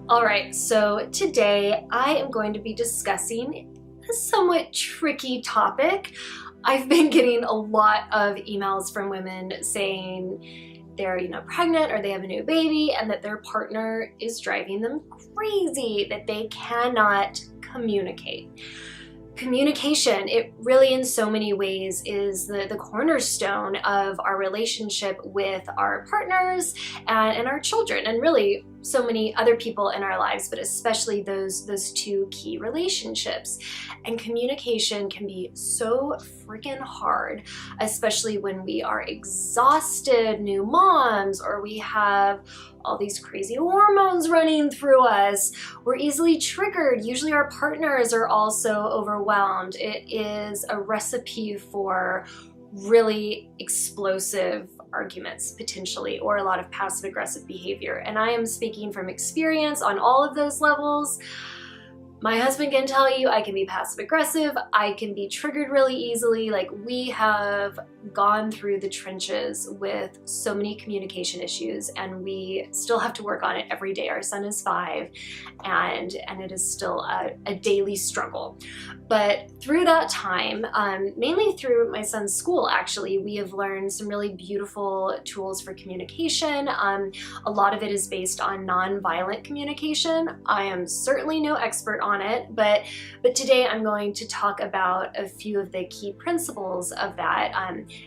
All right, so today I am going to be discussing a somewhat tricky topic. I've been getting a lot of emails from women saying they're, pregnant or they have a new baby and that their partner is driving them crazy, that they cannot communicate. Communication, it really in so many ways is the cornerstone of our relationship with our partners and our children, and really so many other people in our lives, but especially those two key relationships. And communication can be so freaking hard, especially when we are exhausted new moms, or we have all these crazy hormones running through us. We're easily triggered. Usually our partners are also overwhelmed. It is a recipe for really explosive arguments potentially, or a lot of passive aggressive behavior. And I am speaking from experience on all of those levels. My husband can tell you I can be passive aggressive, I can be triggered really easily. Like, we have gone through the trenches with so many communication issues, and we still have to work on it every day. Our son is 5, and it is still a daily struggle. But through that time, mainly through my son's school actually, we have learned some really beautiful tools for communication. A lot of it is based on nonviolent communication. I am certainly no expert on it, but today I'm going to talk about a few of the key principles of that,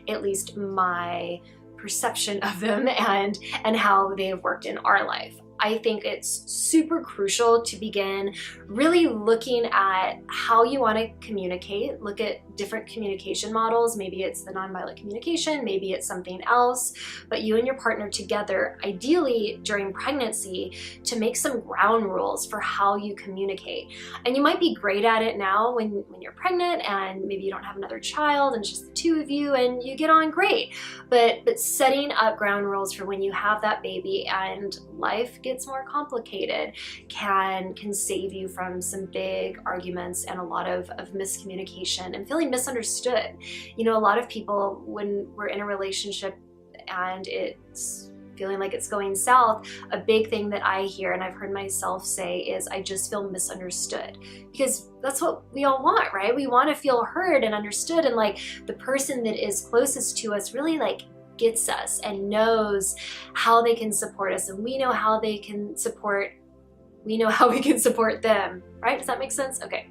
at least my perception of them and how they have worked in our life. I think it's super crucial to begin really looking at how you want to communicate. Look at different communication models. Maybe it's the nonviolent communication, maybe it's something else, but you and your partner together, ideally during pregnancy, to make some ground rules for how you communicate. And you might be great at it now when you're pregnant and maybe you don't have another child and it's just the two of you and you get on great. But setting up ground rules for when you have that baby and life gets more complicated can save you from some big arguments and a lot of miscommunication and feeling misunderstood. A lot of people, when we're in a relationship and it's feeling like it's going south, a big thing that I hear and I've heard myself say is, I just feel misunderstood. Because that's what we all want, right? We want to feel heard and understood, and like the person that is closest to us really gets us and knows how they can support us, and we know how we can support them, right? Does that make sense? Okay.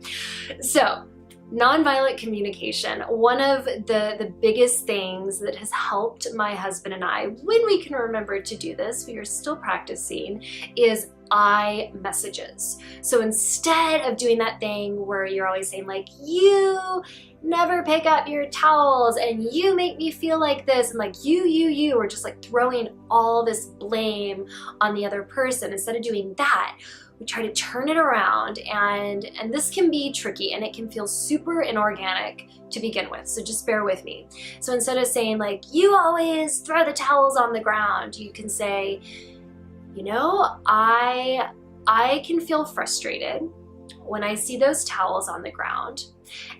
So, nonviolent communication, one of the biggest things that has helped my husband and I, when we can remember to do this, we are still practicing, is I messages. So instead of doing that thing where you're always saying like, you never pick up your towels and you make me feel like this, and like you, or just like throwing all this blame on the other person, instead of doing that, we try to turn it around, and this can be tricky and it can feel super inorganic to begin with, so just bear with me. So instead of saying like, you always throw the towels on the ground, you can say, I can feel frustrated when I see those towels on the ground,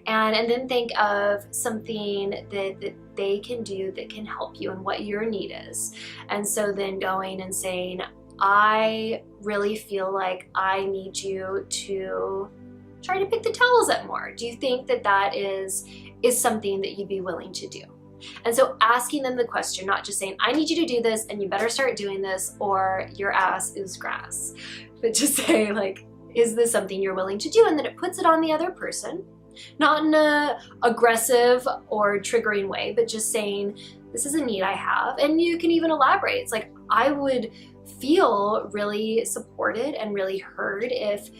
and then think of something that they can do that can help you and what your need is. And so then going and saying, I really feel like I need you to try to pick the towels up more. Do you think that is something that you'd be willing to do? And so asking them the question, not just saying, I need you to do this and you better start doing this or your ass is grass, but to say like, is this something you're willing to do? And then it puts it on the other person, not in a aggressive or triggering way, but just saying, this is a need I have. And you can even elaborate. It's like, I would feel really supported and really heard if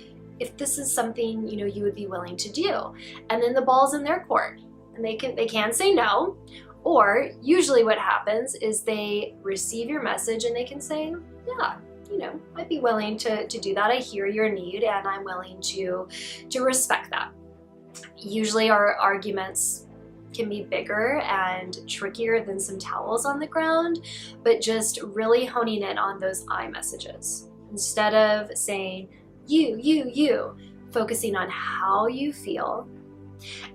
this is something, you would be willing to do. And then the ball's in their court, and they can say no. Or usually what happens is they receive your message and they can say, yeah, I'd be willing to do that. I hear your need and I'm willing to respect that. Usually our arguments can be bigger and trickier than some towels on the ground, but just really honing in on those I messages. Instead of saying you, focusing on how you feel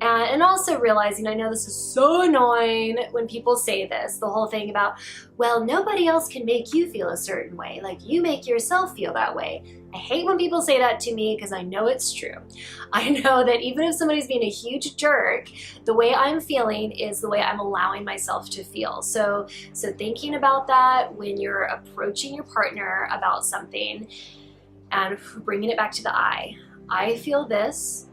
And also realizing, I know this is so annoying when people say this, the whole thing about, well, nobody else can make you feel a certain way, like you make yourself feel that way. I hate when people say that to me because I know it's true. I know that even if somebody's being a huge jerk, the way I'm feeling is the way I'm allowing myself to feel. So thinking about that when you're approaching your partner about something and bringing it back to the I feel this,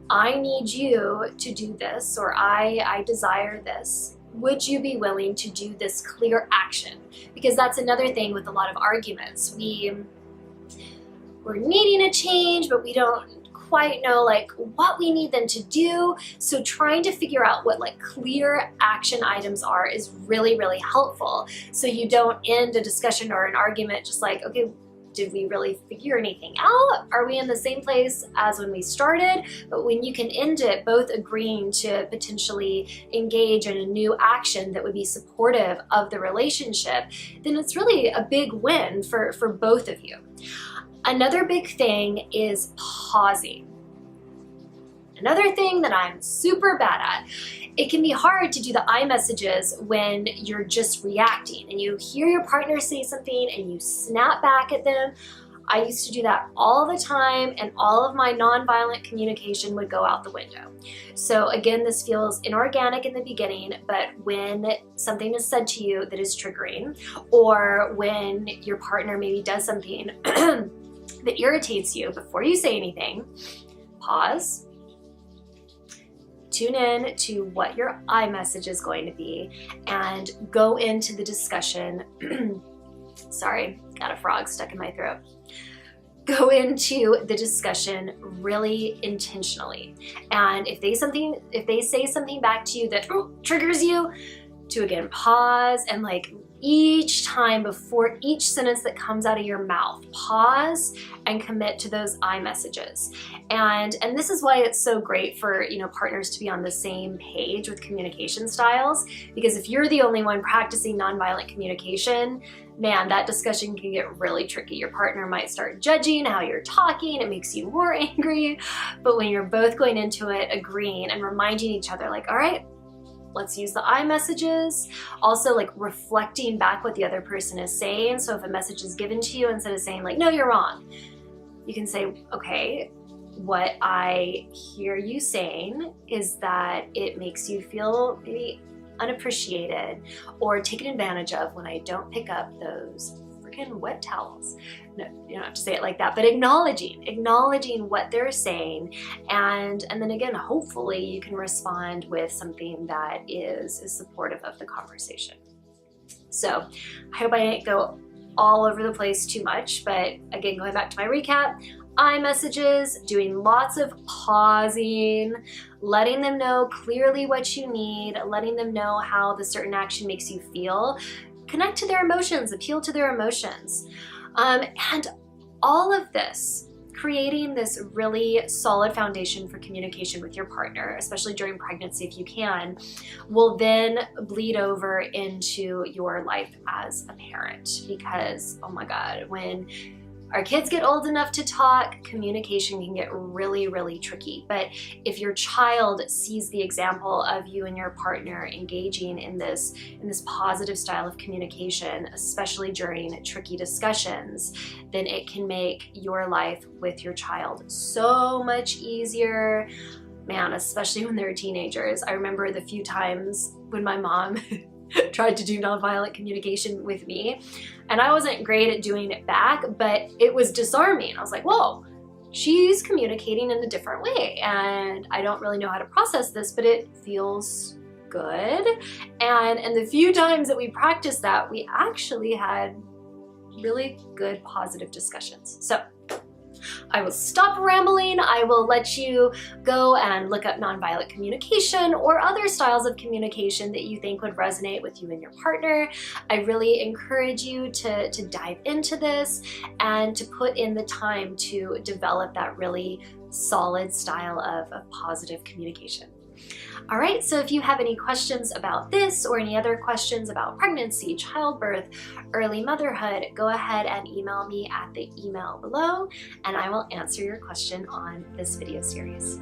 I need you to do this, or I desire this. Would you be willing to do this clear action? Because that's another thing with a lot of arguments. We're needing a change, but we don't quite know like what we need them to do. So trying to figure out what like clear action items are is really, really helpful. So you don't end a discussion or an argument just like, okay, did we really figure anything out? Are we in the same place as when we started? But when you can end it both agreeing to potentially engage in a new action that would be supportive of the relationship, then it's really a big win for both of you. Another big thing is pausing. Another thing that I'm super bad at. It can be hard to do the I messages when you're just reacting and you hear your partner say something and you snap back at them. I used to do that all the time, and all of my nonviolent communication would go out the window. So again, this feels inorganic in the beginning, but when something is said to you that is triggering, or when your partner maybe does something that irritates you, before you say anything, pause, tune in to what your I message is going to be, and go into the discussion. Sorry, got a frog stuck in my throat. Go into the discussion really intentionally. And if they say something back to you that triggers you, to again pause, and like each time before each sentence that comes out of your mouth, pause and commit to those I messages. And this is why it's so great for, partners to be on the same page with communication styles, because if you're the only one practicing nonviolent communication, man, that discussion can get really tricky. Your partner might start judging how you're talking. It makes you more angry. But when you're both going into it, agreeing and reminding each other, like, all right, let's use the I messages. Also, like reflecting back what the other person is saying. So if a message is given to you, instead of saying like, no, you're wrong, you can say, okay, what I hear you saying is that it makes you feel maybe unappreciated or taken advantage of when I don't pick up those freaking wet towels. No, you don't have to say it like that, but acknowledging what they're saying, and then again, hopefully you can respond with something that is supportive of the conversation. So I hope I didn't go all over the place too much, but again, going back to my recap, I messages, doing lots of pausing, letting them know clearly what you need, letting them know how the certain action makes you feel, connect to their emotions, appeal to their emotions. And all of this, creating this really solid foundation for communication with your partner, especially during pregnancy if you can, will then bleed over into your life as a parent. Because, oh my God, when our kids get old enough to talk, communication can get really, really tricky. But if your child sees the example of you and your partner engaging in this positive style of communication, especially during tricky discussions, then it can make your life with your child so much easier. Man, especially when they're teenagers. I remember the few times when my mom tried to do nonviolent communication with me, and I wasn't great at doing it back, but it was disarming. I was like, whoa, she's communicating in a different way, and I don't really know how to process this, but it feels good. And the few times that we practiced that, we actually had really good positive discussions. So I will stop rambling. I will let you go and look up nonviolent communication or other styles of communication that you think would resonate with you and your partner. I really encourage you to dive into this and to put in the time to develop that really solid style of positive communication. All right, so if you have any questions about this or any other questions about pregnancy, childbirth, early motherhood, go ahead and email me at the email below, and I will answer your question on this video series.